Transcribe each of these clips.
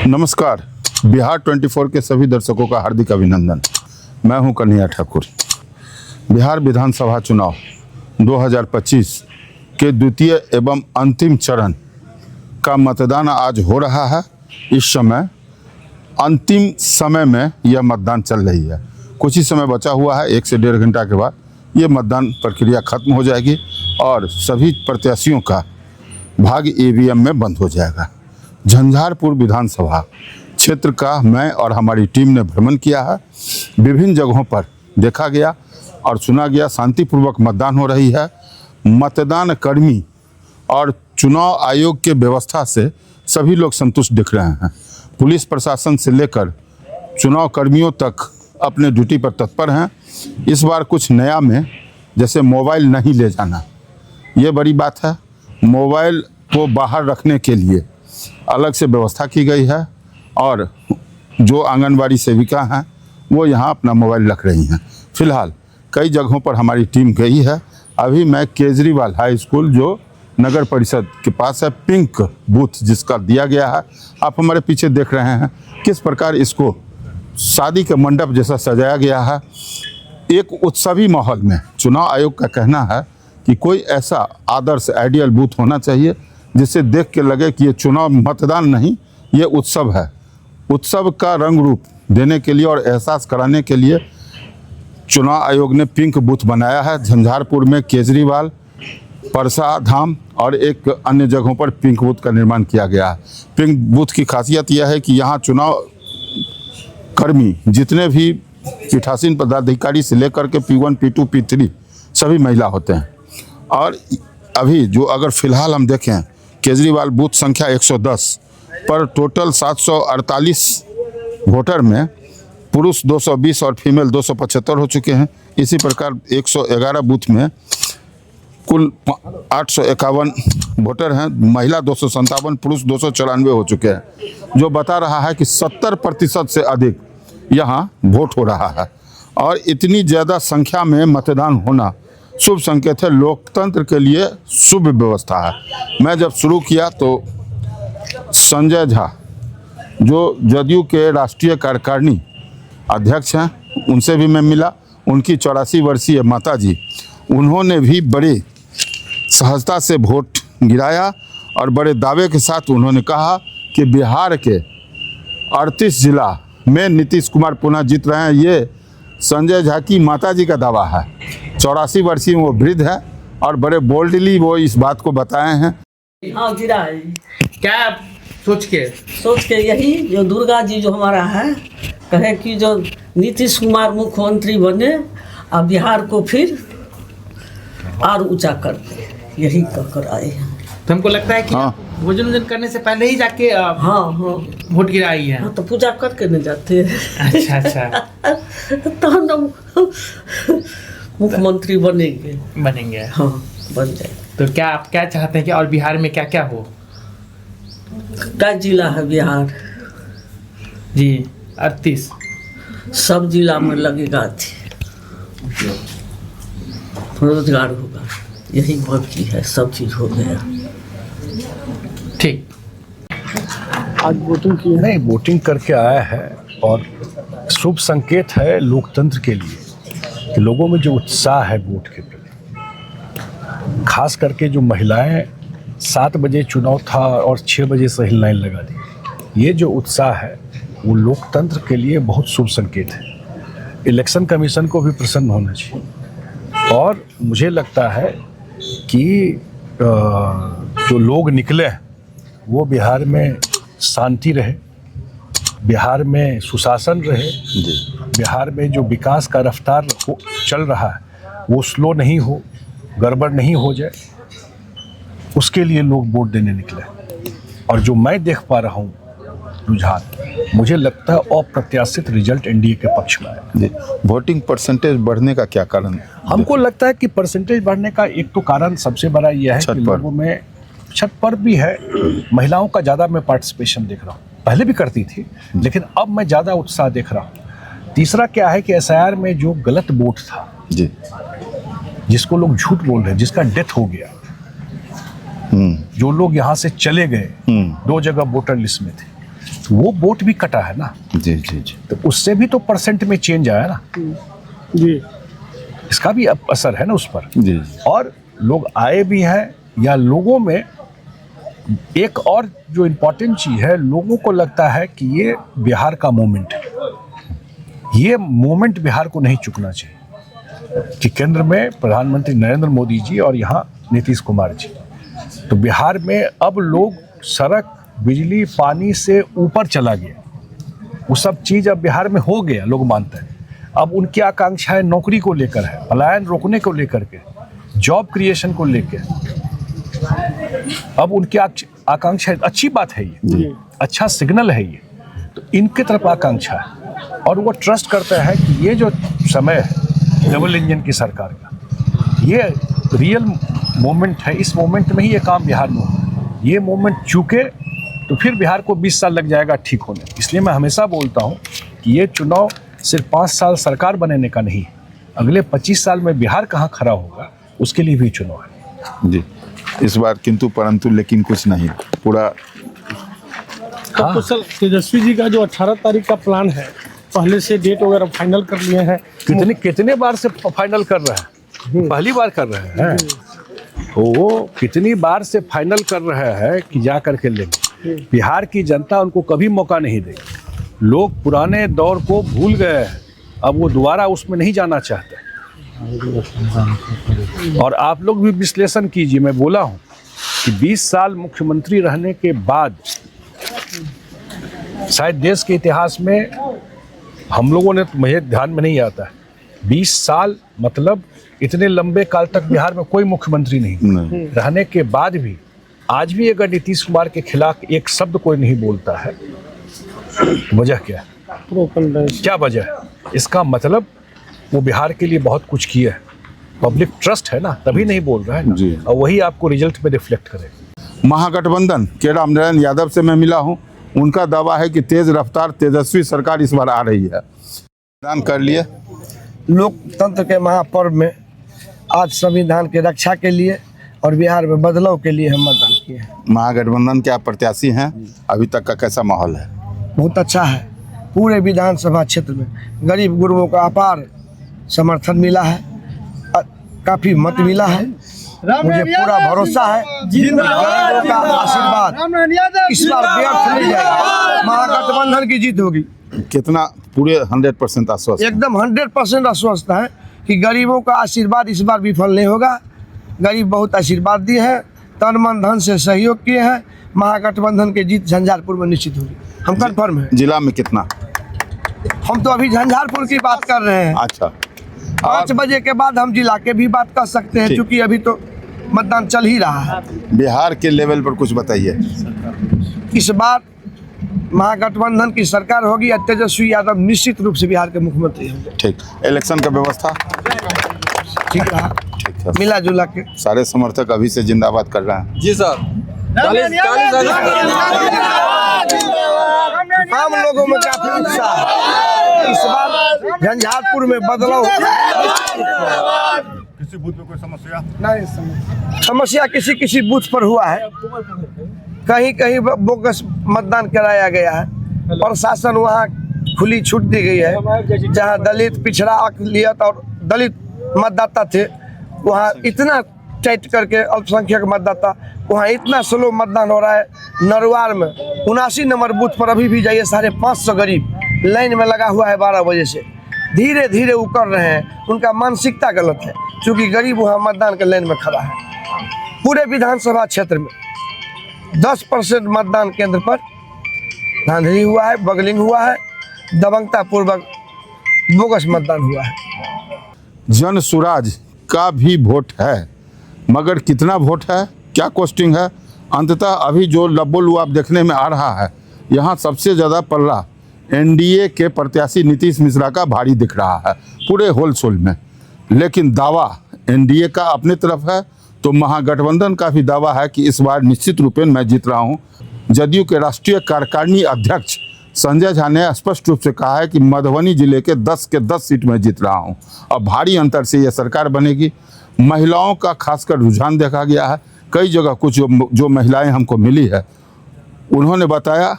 नमस्कार, बिहार 24 के सभी दर्शकों का हार्दिक अभिनंदन। मैं हूं कन्हैया ठाकुर। बिहार विधानसभा चुनाव 2025 के द्वितीय एवं अंतिम चरण का मतदान आज हो रहा है। इस समय अंतिम समय में यह मतदान चल रही है। कुछ ही समय बचा हुआ है, 1 से 1.5 घंटा के बाद ये मतदान प्रक्रिया खत्म हो जाएगी और सभी प्रत्याशियों का भाग्य ईवीएम में बंद हो जाएगा। झंझारपुर विधानसभा क्षेत्र का मैं और हमारी टीम ने भ्रमण किया है। विभिन्न जगहों पर देखा गया और सुना गया, शांतिपूर्वक मतदान हो रही है। मतदान कर्मी और चुनाव आयोग के व्यवस्था से सभी लोग संतुष्ट दिख रहे हैं। पुलिस प्रशासन से लेकर चुनाव कर्मियों तक अपने ड्यूटी पर तत्पर हैं। इस बार कुछ नया में जैसे मोबाइल नहीं ले जाना, ये बड़ी बात है। मोबाइल को बाहर रखने के लिए अलग से व्यवस्था की गई है और जो आंगनबाड़ी सेविका हैं वो यहाँ अपना मोबाइल रख रही हैं। फिलहाल कई जगहों पर हमारी टीम गई है। अभी मैं केजरीवाल हाई स्कूल जो नगर परिषद के पास है, पिंक बूथ जिसका दिया गया है, आप हमारे पीछे देख रहे हैं किस प्रकार इसको शादी के मंडप जैसा सजाया गया है। एक उत्सवी माहौल में चुनाव आयोग का कहना है कि कोई ऐसा आदर्श आइडियल बूथ होना चाहिए जिससे देख के लगे कि ये चुनाव मतदान नहीं, ये उत्सव है। उत्सव का रंग रूप देने के लिए और एहसास कराने के लिए चुनाव आयोग ने पिंक बूथ बनाया है। झंझारपुर में केजरीवाल, परसा धाम और एक अन्य जगहों पर पिंक बूथ का निर्माण किया गया है। पिंक बूथ की खासियत यह है कि यहाँ चुनाव कर्मी जितने भी पीठासीन पदाधिकारी से लेकर के P1, P2, P3 सभी महिला होते हैं। और अभी जो अगर फ़िलहाल हम देखें केजरीवाल बूथ संख्या 110 पर टोटल 748 वोटर में पुरुष 220 और फीमेल 275 हो चुके हैं। इसी प्रकार 111 बूथ में कुल 851 वोटर हैं। महिला 257, पुरुष 294 हो चुके हैं, जो बता रहा है कि 70% से अधिक यहाँ वोट हो रहा है। और इतनी ज़्यादा संख्या में मतदान होना शुभ संकेत है, लोकतंत्र के लिए शुभ व्यवस्था है। मैं जब शुरू किया तो संजय झा जो जदयू के राष्ट्रीय कार्यकारिणी अध्यक्ष हैं, उनसे भी मैं मिला। उनकी 84 वर्षीय माताजी, उन्होंने भी बड़े सहजता से वोट गिराया और बड़े दावे के साथ उन्होंने कहा कि बिहार के 38 जिला में नीतीश कुमार पुनः जीत रहे हैं। ये संजय झा की माताजी का दावा है। 84 वर्षीय वो वृद्ध है और बड़े बोल्डली वो इस बात को बताए हैं। हाँ, गिरा है। क्या सोच के यही जो दुर्गा जी जो हमारा है, कहे कि जो नीतीश कुमार मुख्यमंत्री बने और बिहार को फिर और ऊंचा कर दे, यही कहकर आए हैं। तो हमको लगता है कि भोजन करने से पहले ही जाके वोट गिराई है। हाँ, तो पूजा करके नहीं जाते। अच्छा तो हम मुख्यमंत्री बनेंगे। हाँ, बन जाए। तो क्या आप क्या चाहते हैं कि और बिहार में क्या क्या हो? क्या जिला है बिहार जी? 38 सब जिला में लगेगा, रोजगार होगा, यही बाकी है, सब चीज हो गया। ठीक, आज वोटिंग की नहीं, वोटिंग करके आया है और शुभ संकेत है लोकतंत्र के लिए कि लोगों में जो उत्साह है वोट के प्रति, खास करके जो महिलाएं 7 बजे चुनाव था और 6 बजे से ही लाइन लगा दी, ये जो उत्साह है वो लोकतंत्र के लिए बहुत शुभ संकेत है। इलेक्शन कमीशन को भी प्रसन्न होना चाहिए और मुझे लगता है कि जो लोग निकले हैं वो बिहार में शांति रहे, बिहार में सुशासन रहे, बिहार में जो विकास का रफ्तार चल रहा है वो स्लो नहीं हो, गड़बड़ नहीं हो जाए, उसके लिए लोग वोट देने निकले। और जो मैं देख पा रहा हूँ रुझान, मुझे लगता है अप्रत्याशित रिजल्ट एनडीए के पक्ष में आएगा। जी, वोटिंग परसेंटेज बढ़ने का क्या कारण है? हमको लगता है कि परसेंटेज बढ़ने का एक तो कारण सबसे बड़ा यह है छत कि पर। लोगों में छत पर भी है, महिलाओं का ज़्यादा मैं पार्टिसिपेशन देख रहा हूँ। पहले भी करती थी, लेकिन अब मैं ज़्यादा उत्साह देख रहा हूँ। तीसरा क्या है कि एसआईआर में जो गलत वोट था, जी, जिसको लोग झूठ बोल रहे हैं, जिसका डेथ हो गया, जो लोग यहाँ से चले गए, 2 जगह वोटर लिस्ट में थे, तो वो वोट भी कटा है ना। जी जी जी, तो उससे भी तो परसेंट में चेंज आया ना जी। इसका भी असर है ना उस पर। जी और लोग आए भी हैं, या लोगों में एक और जो इम्पोर्टेंट चीज़ है, लोगों को लगता है कि ये बिहार का मोमेंट है, ये मोमेंट बिहार को नहीं चुकना चाहिए कि केंद्र में प्रधानमंत्री नरेंद्र मोदी जी और यहाँ नीतीश कुमार जी। तो बिहार में अब लोग सड़क, बिजली, पानी से ऊपर चला गया, वो सब चीज़ अब बिहार में हो गया, लोग मानते हैं। अब उनकी आकांक्षाएं नौकरी को लेकर है, पलायन रोकने को लेकर के, जॉब क्रिएशन को लेकर। अब उनकी आकांक्षा, अच्छी बात है ये, अच्छा सिग्नल है ये, तो इनके तरफ आकांक्षा है। और वो ट्रस्ट करते हैं कि ये जो समय है डबल इंजन की सरकार का, ये रियल मोमेंट है, इस मोमेंट में ही ये काम बिहार में हो। ये मोमेंट चूके तो फिर बिहार को 20 साल लग जाएगा ठीक होने। इसलिए मैं हमेशा बोलता हूँ कि ये चुनाव सिर्फ 5 साल सरकार बनाने का नहीं है, अगले 25 साल में बिहार कहाँ खड़ा होगा उसके लिए भी चुनाव है। जी, इस बार किंतु परंतु लेकिन कुछ नहीं पूरा। तो सर, तेजस्वी जी का जो 18 तारीख का प्लान है, पहले से डेट वगैरह फाइनल कर लिए हैं। कितने बार से फाइनल कर रहे हैं? पहली बार कर रहे हैं। तो वो कितनी बार से फाइनल कर रहे हैं कि जा करके लेंगे। बिहार की जनता उनको कभी मौका नहीं देगी। लोग पुराने दौर को भूल गए हैं, अब वो दोबारा उसमें नहीं जाना चाहते। और आप लोग भी विश्लेषण कीजिए, मैं बोला हूँ कि 20 साल मुख्यमंत्री रहने के बाद शायद देश के इतिहास में हम लोगों ने, तो मुझे ध्यान में नहीं आता है, 20 साल मतलब इतने लंबे काल तक बिहार में कोई मुख्यमंत्री नहीं रहने के बाद भी आज भी अगर नीतीश कुमार के खिलाफ एक शब्द कोई नहीं बोलता है, वजह क्या है? क्या वजह है? इसका मतलब वो बिहार के लिए बहुत कुछ किया है, पब्लिक ट्रस्ट है ना, तभी नहीं बोल रहा है जी। और वही आपको रिजल्ट में रिफ्लेक्ट करेगा। महागठबंधन के रामनारायण यादव से मैं मिला हूं, उनका दावा है कि तेज रफ्तार तेजस्वी सरकार इस बार आ रही है। मतदान कर लिए। लोकतंत्र के महापर्व में आज संविधान की रक्षा के लिए और बिहार में बदलाव के लिए हम मतदान किए हैं। महागठबंधन के आप प्रत्याशी हैं, अभी तक का कैसा माहौल है? बहुत अच्छा है। पूरे विधानसभा क्षेत्र में गरीब गुरुओं का अपार समर्थन मिला है, काफ़ी मत मिला है। मुझे पूरा भरोसा है गरीबों का आशीर्वाद इस बार व्यर्थ नहीं जाएगा, महागठबंधन की जीत होगी। कितना पूरे 100% आश्वस्त? एकदम 100% आश्वस्त है कि गरीबों का आशीर्वाद इस बार विफल नहीं होगा। गरीब बहुत आशीर्वाद दिए हैं, तन मन धन से सहयोग किए हैं। महागठबंधन की जीत झंझारपुर में निश्चित होगी, हम कन्फर्म है। जिला में कितना? हम तो अभी झंझारपुर की बात कर रहे हैं। अच्छा, 5 बजे के बाद हम जिला के भी बात कर सकते हैं, ठीक। क्योंकि अभी तो मतदान चल ही रहा है। बिहार के लेवल पर कुछ बताइए। इस बार महागठबंधन की सरकार होगी और तेजस्वी यादव निश्चित रूप से बिहार के मुख्यमंत्री होंगे। ठीक, इलेक्शन का व्यवस्था ठीक रहा, ठीक है। मिला जुला के सारे समर्थक अभी से जिंदाबाद कर रहे हैं। जी सर। आम लोगों में काफी उत्साह है। इस बार झंझारपुर में बदलाव। किसी बूथ में कोई समस्या? नहीं, समस्या किसी किसी बूथ पर हुआ है, कहीं कहीं बोगस मतदान कराया गया है। प्रशासन वहाँ खुली छूट दी गई है। जहाँ दलित, पिछड़ा, अकलियत और दलित मतदाता थे, वहाँ इतना टाइट करके अल्पसंख्यक मतदाता, वहाँ इतना स्लो मतदान हो रहा है। नरवार में 79 नंबर बूथ पर अभी भी जाइए, 550 गरीब लाइन में लगा हुआ है 12 बजे से। धीरे धीरे वो कर रहे हैं, उनका मानसिकता गलत है, क्योंकि गरीब वहाँ मतदान के लाइन में खड़ा है। पूरे विधानसभा क्षेत्र में 10% मतदान केंद्र पर धांधली हुआ है, बगलिंग हुआ है, दबंगता पूर्वक बोगस मतदान हुआ है। जन सुराज का भी वोट है, मगर कितना वोट है, क्या कॉस्टिंग है? अंततः अभी जो लब्बो लुआब देखने में आ रहा है, यहाँ सबसे ज़्यादा पल्ला एनडीए के प्रत्याशी नीतीश मिश्रा का भारी दिख रहा है पूरे होलसेल में। लेकिन दावा एनडीए का अपनी तरफ है तो महागठबंधन का भी दावा है कि इस बार निश्चित रूप में मैं जीत रहा हूं। जदयू के राष्ट्रीय कार्यकारिणी अध्यक्ष संजय झा ने स्पष्ट रूप से कहा है कि मधुबनी जिले के 10 के 10 सीट में जीत रहा हूं और भारी अंतर से यह सरकार बनेगी। महिलाओं का खासकर रुझान देखा गया है। कई जगह कुछ जो महिलाएं हमको मिली है उन्होंने बताया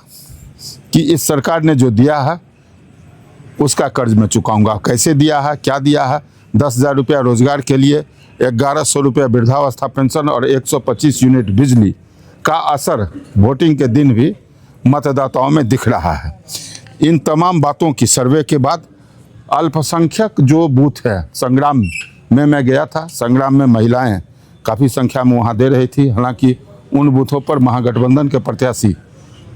कि इस सरकार ने जो दिया है उसका कर्ज मैं चुकाऊंगा। कैसे दिया है, क्या दिया है? 10,000 रुपया रोजगार के लिए, 1100 रुपया वृद्धावस्था पेंशन और 125 यूनिट बिजली का असर वोटिंग के दिन भी मतदाताओं में दिख रहा है। इन तमाम बातों की सर्वे के बाद अल्पसंख्यक जो बूथ है संग्राम में मैं गया था। संग्राम में महिलाएं काफ़ी संख्या में वहाँ दे रही थी। हालांकि उन बूथों पर महागठबंधन के प्रत्याशी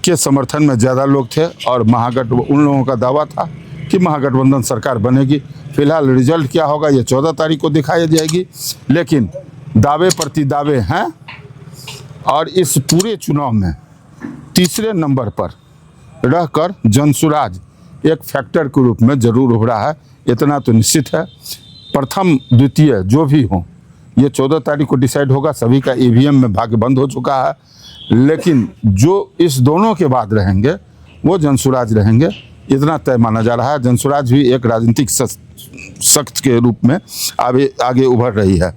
के समर्थन में ज़्यादा लोग थे और उन लोगों का दावा था कि महागठबंधन सरकार बनेगी। फिलहाल रिजल्ट क्या होगा ये 14 तारीख को दिखाई जाएगी। लेकिन दावे प्रति दावे हैं और इस पूरे चुनाव में तीसरे नंबर पर रहकर जनसुराज एक फैक्टर के रूप में जरूर उभरा है, इतना तो निश्चित है। प्रथम द्वितीय जो भी हो ये 14 तारीख को डिसाइड होगा। सभी का ईवीएम में भाग्य बंद हो चुका है, लेकिन जो इस दोनों के बाद रहेंगे वो जनसुराज रहेंगे, इतना तय माना जा रहा है। जनसुराज भी एक राजनीतिक शख्स के रूप में आगे उभर रही है।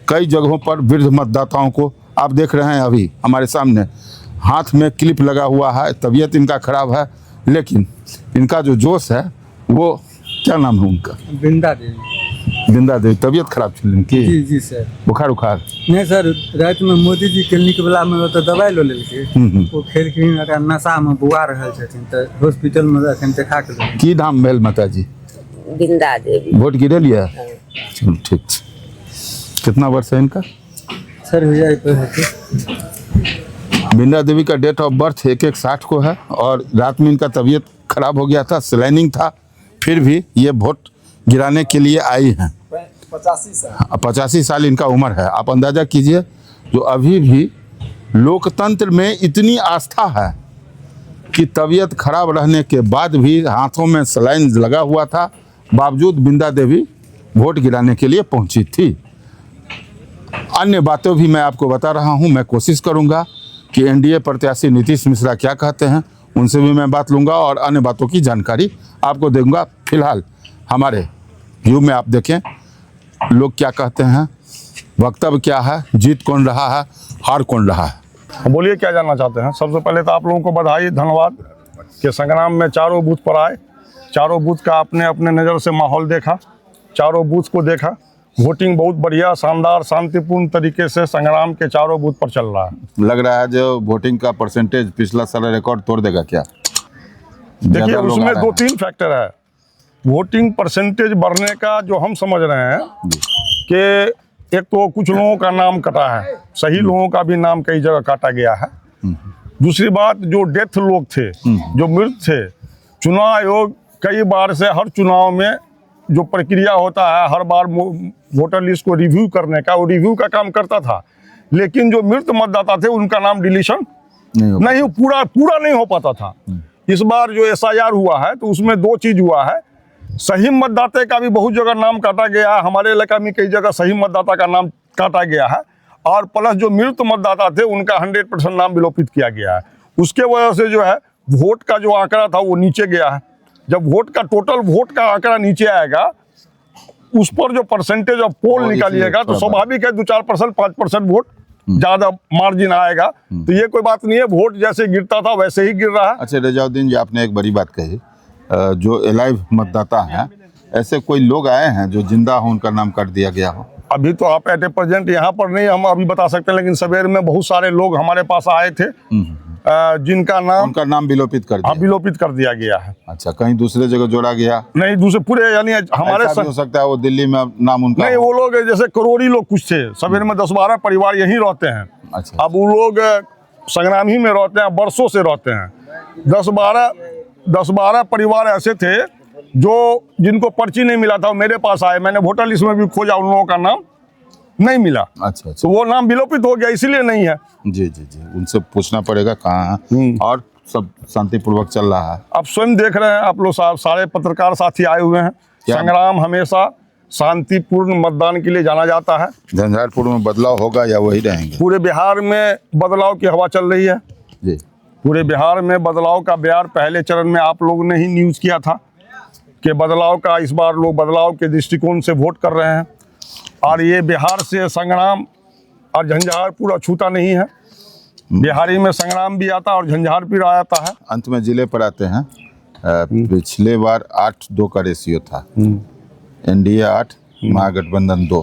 कई जगहों पर वृद्ध मतदाताओं को आप देख रहे हैं, अभी हमारे सामने हाथ में क्लिप लगा हुआ है, तबीयत इनका खराब है, लेकिन इनका जो जोश है वो, क्या नाम है उनका? बिंदा देवी। तबीयत खराब थी इनकी? जी सर। बुखार उखार? नहीं सर, रात में मोदी जी क्लिनिक वाला में तो दवाई लो लेलकै, वो खेलखिन नशा में बुआ रहल छथिन तो हॉस्पिटल में अखन देखा के लेलकै। की नाम भेल माताजी? बिंदा देवी। वोट गिरे लिया? चलो ठीक छै। कितना वर्ष है इनका? सर हो जाए पे बिंदा देवी का डेट ऑफ बर्थ 1160 को है और रात में इनका तबीयत खराब हो गया था, स्लाइनिंग था, फिर भी ये वोट गिराने के लिए आई हैं। 85 साल इनका उम्र है। आप अंदाजा कीजिए, जो अभी भी लोकतंत्र में इतनी आस्था है कि तबीयत खराब रहने के बाद भी हाथों में सलाइन लगा हुआ था, बावजूद बिंदा देवी वोट गिराने के लिए पहुंची थी। अन्य बातें भी मैं आपको बता रहा हूं। मैं कोशिश करूंगा कि एनडीए प्रत्याशी नीतीश मिश्रा क्या कहते हैं, उनसे भी मैं बात लूंगा और अन्य बातों की जानकारी आपको दूंगा। फिलहाल हमारे व्यू में आप देखें लोग क्या कहते हैं, वक्तव्य क्या है, जीत कौन रहा है, हार कौन रहा है। बोलिए क्या जानना चाहते हैं? सबसे पहले तो आप लोगों को बधाई, धन्यवाद कि संग्राम में चारों बूथ पर आए, चारों बूथ का अपने अपने नज़र से माहौल देखा, चारों बूथ को देखा। वोटिंग बहुत बढ़िया, शानदार, शांतिपूर्ण तरीके से संग्राम के चारों बूथ पर चल रहा है। लग रहा है जो वोटिंग का परसेंटेज पिछला साल रिकॉर्ड तोड़ देगा क्या? देखिए उसमें 2-3 फैक्टर है। वोटिंग परसेंटेज बढ़ने का जो हम समझ रहे हैं कि एक तो कुछ लोगों का नाम कटा है, सही लोगों का भी नाम कई जगह काटा गया है। दूसरी बात, जो डेथ लोग थे, जो मृत थे, चुनाव आयोग कई बार से हर चुनाव में जो प्रक्रिया होता है हर बार वोटर लिस्ट को रिव्यू करने का, वो रिव्यू का काम करता था, लेकिन जो मृत मतदाता थे उनका नाम डिलीशन नहीं पूरा नहीं हो पाता था। इस बार जो SIR हुआ है तो उसमें 2 चीज हुआ है। सही मतदाता का भी बहुत जगह नाम काटा गया है, हमारे इलाका में कई जगह सही मतदाता का नाम काटा गया है, और प्लस जो मृत मतदाता थे उनका 100% नाम विलोपित किया गया है। उसके वजह से जो है वोट का जो आंकड़ा था वो नीचे गया है। जब वोट का टोटल वोट का आंकड़ा नीचे आएगा, उस पर जो परसेंटेज ऑफ पोल निकालिएगा तो स्वाभाविक है 2-4%, 5% वोट ज्यादा मार्जिन आएगा। तो ये कोई बात नहीं है, वोट जैसे गिरता था वैसे ही गिर रहा है। अच्छा रजाउद्दीन जी, आपने एक बड़ी बात कही, जो एलाइव मतदाता हैं, ऐसे कोई लोग आए हैं जो जिंदा हो उनका नाम काट दिया गया हो? अभी तो आप एट ए प्रेजेंट यहाँ पर नहीं हम अभी बता सकते, लेकिन सवेर में बहुत सारे लोग हमारे पास आए थे जिनका नाम विलोपित कर दिया गया है। अच्छा, कहीं दूसरे जगह जोड़ा गया? नहीं, दूसरे पूरे यानी हमारे हो सकता है वो दिल्ली में नाम उनका नहीं, वो लोग जैसे करोड़ी लोग कुछ थे, सवेर में 10-12 परिवार यहीं रहते हैं। अच्छा, अब वो लोग संग्राम ही में रहते हैं, बरसों से रहते हैं। 10-12 परिवार ऐसे थे जो जिनको पर्ची नहीं मिला था, वो मेरे पास आए, मैंने वोटर लिस्ट में भी खोजा, उन लोगों का नाम नहीं मिला। अच्छा, तो वो नाम विलोपित हो गया, इसीलिए नहीं है। जी, उनसे पूछना पड़ेगा कहाँ है। और सब शांतिपूर्वक चल रहा है? आप स्वयं देख रहे हैं, आप लोग सारे पत्रकार साथी आए हुए हैं। क्या? संग्राम हमेशा शांतिपूर्ण मतदान के लिए जाना जाता है। झंझारपुर में बदलाव होगा या वही रहेंगे? पूरे बिहार में बदलाव की हवा चल रही है जी। पूरे बिहार में बदलाव का बयार पहले चरण में आप लोगों ने ही न्यूज़ किया था कि बदलाव का, इस बार लोग बदलाव के दृष्टिकोण से वोट कर रहे हैं। और ये बिहार से संग्राम और झंझारपुर अछूता नहीं है। बिहारी में संग्राम भी आता है और झंझारपुर आ जाता है। अंत में जिले पर आते हैं। पिछले बार 8-2 का रेशियो था। एनडीए 8, महागठबंधन 2।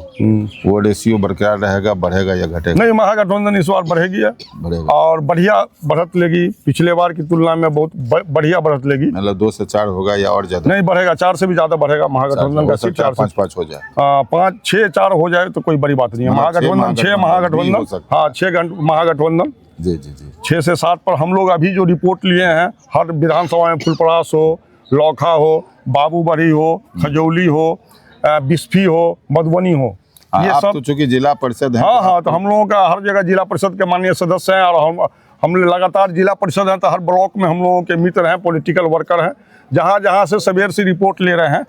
वो रेशियो बरकरार रहेगा, बढ़ेगा या घटेगा? नहीं, महागठबंधन इस बार बढ़ेगी है बढ़ेगा। और बढ़िया बढ़त लेगी। पिछले बार की तुलना में बहुत बढ़िया बढ़त लेगी। मतलब 2 से 4 होगा या और ज्यादा? नहीं बढ़ेगा, 4 से भी ज्यादा बढ़ेगा महागठबंधन का सीट। 4-5 हो जाए। 5, 6, 4 हो जाए तो कोई बड़ी बात नहीं है। महागठबंधन 6 महागठबंधन, हाँ 6 महागठबंधन। जी जी जी। 6 से 7 पर हम लोग अभी जो रिपोर्ट लिए हैं, हर विधानसभा में फुलपरास हो, लौखा हो, बाबूबरी हो, खजौली हो, बिस्फी हो, मधुबनी हो, ये आप सब तो चूंकि जिला परिषद है। हाँ, तो हम लोगों का हर जगह जिला परिषद के माननीय सदस्य हैं और हम लगातार जिला परिषद हैं तो हर ब्लॉक में हम लोगों के मित्र हैं, पॉलिटिकल वर्कर हैं। जहाँ जहाँ से सवेर से रिपोर्ट ले रहे हैं,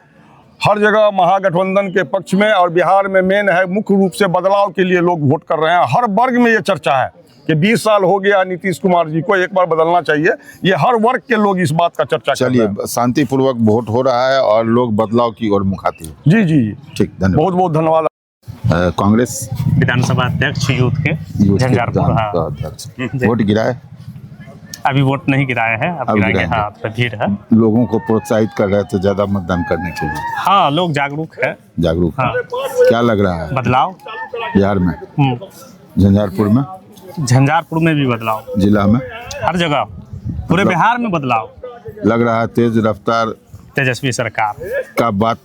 हर जगह महागठबंधन के पक्ष में। और बिहार में मेन है, मुख्य रूप से बदलाव के लिए लोग वोट कर रहे हैं। हर वर्ग में ये चर्चा है कि 20 साल हो गया नीतीश कुमार जी को, एक बार बदलना चाहिए। ये हर वर्ग के लोग इस बात का चर्चा कर रहे हैं। चलिए, शांतिपूर्वक वोट हो रहा है और लोग बदलाव की ओर मुखातिब हैं। जी जी, ठीक, धन्यवाद। बहुत बहुत धन्यवाद। कांग्रेस विधानसभा अध्यक्ष यूथ के झंझारपुर। हाँ, अध्यक्ष वोट गिराए? अभी वोट नहीं गिराए हैं, अब गिराएंगे। गिराएंगे। हाँ, तो भीड़ है। लोगों को प्रोत्साहित कर रहे थे ज्यादा मतदान करने के लिए। हाँ, लोग जागरूक है। जागरूक। हाँ। क्या लग रहा है बदलाव बिहार में? झंझारपुर में, झंझारपुर में भी बदलाव, जिला में, हर जगह पूरे बिहार में बदलाव। लग रहा है तेज रफ्तार तेजस्वी सरकार का बात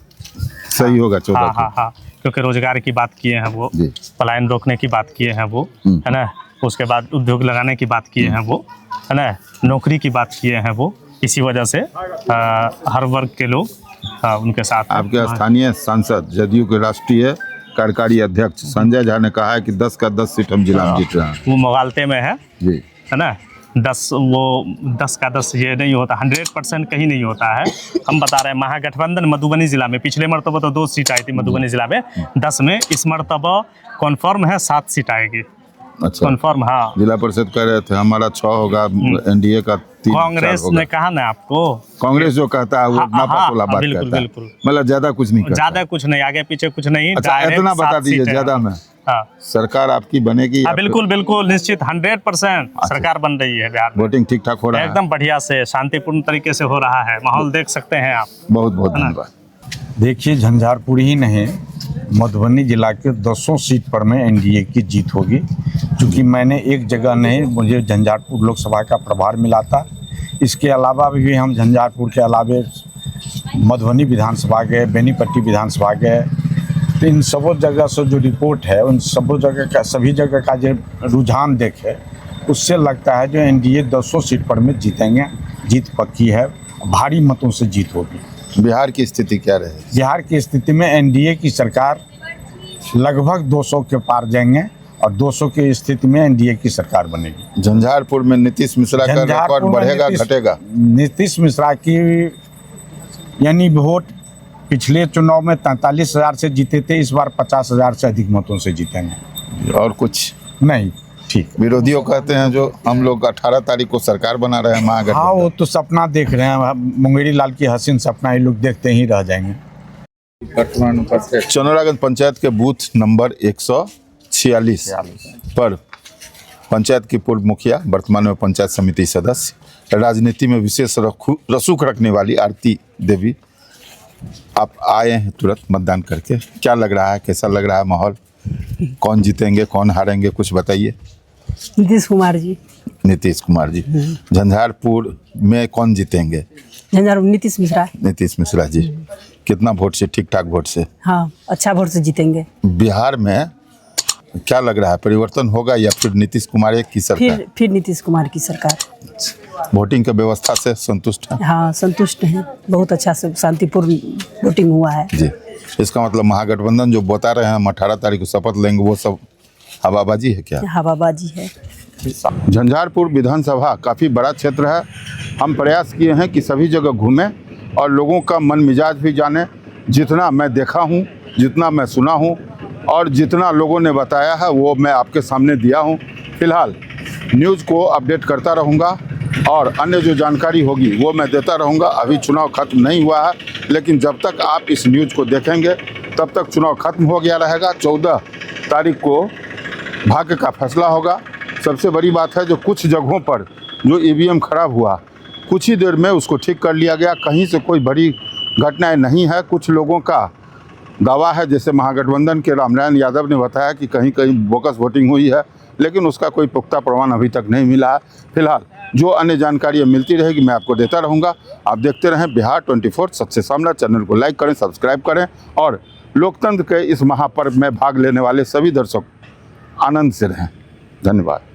सही होगा 14 हाँ हाँ हाँ, क्योंकि रोजगार की बात किए हैं वो, जी। पलायन रोकने की बात किए हैं वो, है ना। उसके बाद उद्योग लगाने की बात किए हैं वो, है ना। नौकरी की बात किए हैं वो। इसी वजह से हर वर्ग के लोग उनके साथ। आपके स्थानीय सांसद, जदयू के राष्ट्रीय कार्यकारी अध्यक्ष संजय झा ने कहा है कि 10 का 10 सीट हम जिला में जीत रहे हैं। वो मोगालते में है जी, है ना। 10 का 10 ये नहीं होता, 100% कहीं नहीं होता है। हम बता रहे हैं, महागठबंधन मधुबनी जिला में पिछले मरतबा तो 2 सीट आई थी मधुबनी जिला में 10 में। इस मरतबा कन्फर्म है 7 सीट आएगी। अच्छा, कन्फर्म। हाँ, जिला परिषद कह रहे थे हमारा 6 होगा, एनडीए का 3-4 कांग्रेस होगा। ने कहा ना आपको, कांग्रेस जो कहता है वो हाँ, नापातोला हाँ, बात बिल्कुल, कहता है। बिल्कुल। मतलब ज्यादा कुछ नहीं कहता। ज्यादा कुछ नहीं, आगे पीछे कुछ नहीं। अच्छा, direct इतना बता 7 दीजिए सीटें ज्यादा हैं। में हाँ, सरकार आपकी बनेगी? हाँ, बिल्कुल बिल्कुल निश्चित 100% सरकार बन रही है बिहार में। वोटिंग ठीक ठाक हो रहा है? एकदम बढ़िया से शांतिपूर्ण तरीके से हो रहा है। माहौल देख सकते हैं आप। बहुत बहुत धन्यवाद। देखिए, झंझारपुर ही नहीं, मधुबनी जिला के 10 सीट पर में एनडीए की जीत होगी। क्योंकि मैंने एक जगह नहीं, मुझे झंझारपुर लोकसभा का प्रभार मिला था। इसके अलावा भी हम झंझारपुर के अलावे मधुबनी विधानसभा गए, बेनीपट्टी विधानसभा गए। तो इन सब जगह से जो रिपोर्ट है, उन सब जगह का, सभी जगह का जो रुझान देखे, उससे लगता है जो एनडीए 10 सीट पर में जीतेंगे। जीत पक्की है, भारी मतों से जीत होगी। बिहार की स्थिति क्या रहेगी? बिहार की स्थिति में एनडीए की सरकार लगभग 200 के पार जाएंगे और 200 की स्थिति में एनडीए की सरकार बनेगी। झंझारपुर में नीतीश मिश्रा का रिकॉर्ड बढ़ेगा घटेगा? नीतीश मिश्रा की यानी वोट पिछले चुनाव में 43,000 से जीते थे, इस बार 50,000 से अधिक मतों से जीतेंगे। और कुछ नहीं, ठीक। विरोधियों कहते हैं जो हम लोग 18 तारीख को सरकार बना रहे हैं महागठबंधन। हाँ, वो तो सपना देख रहे हैं। मुंगेरी लाल की हसीन सपना ये लोग देखते ही रह जाएंगे। चनौरागंज पंचायत के बूथ नंबर 146 पर पंचायत की पूर्व मुखिया, वर्तमान में पंचायत समिति सदस्य, राजनीति में विशेष रसूख रखने वाली आरती देवी, आप आए हैं तुरंत मतदान करके। क्या लग रहा है, कैसा लग रहा है माहौल? कौन जीतेंगे, कौन हारेंगे, कुछ बताइए। नीतीश कुमार जी। नीतीश कुमार जी। झंझारपुर में कौन जीतेंगे? झंझारपुर नीतीश मिश्रा। नीतीश मिश्रा जी। कितना वोट से? ठीक ठाक वोट से? हाँ, अच्छा वोट से जीतेंगे। बिहार में क्या लग रहा है, परिवर्तन होगा या फिर नीतीश कुमार एक की सरकार? फिर नीतीश कुमार की सरकार। वोटिंग की व्यवस्था से संतुष्ट है? हाँ, संतुष्ट हैं। बहुत अच्छा से शांतिपूर्ण वोटिंग हुआ है जी। इसका मतलब महागठबंधन जो बता रहे हैं हम 18 तारीख को शपथ लेंगे, वो सब हवाबाजी है क्या? हवाबाजी है। झंझारपुर विधानसभा काफ़ी बड़ा क्षेत्र है। हम प्रयास किए हैं कि सभी जगह घूमें और लोगों का मन मिजाज भी जाने। जितना मैं देखा हूँ, जितना मैं सुना हूँ और जितना लोगों ने बताया है वो मैं आपके सामने दिया हूँ। फिलहाल न्यूज़ को अपडेट करता रहूँगा और अन्य जो जानकारी होगी वो मैं देता रहूँगा। अभी चुनाव खत्म नहीं हुआ है, लेकिन जब तक आप इस न्यूज़ को देखेंगे तब तक चुनाव खत्म हो गया रहेगा। 14 तारीख को भाग्य का फैसला होगा। सबसे बड़ी बात है जो कुछ जगहों पर जो ईवीएम खराब हुआ, कुछ ही देर में उसको ठीक कर लिया गया। कहीं से कोई बड़ी घटनाएं नहीं है। कुछ लोगों का दावा है, जैसे महागठबंधन के रामनारायण यादव ने बताया कि कहीं कहीं बोगस वोटिंग हुई है, लेकिन उसका कोई पुख्ता प्रमाण अभी तक नहीं मिला है। फिलहाल जो अन्य जानकारियाँ मिलती रहेगी मैं आपको देता रहूँगा। आप देखते रहें बिहार 24 सच से सामना। चैनल को लाइक करें, सब्सक्राइब करें और लोकतंत्र के इस महापर्व में भाग लेने वाले सभी दर्शक आनंद से रहें। धन्यवाद।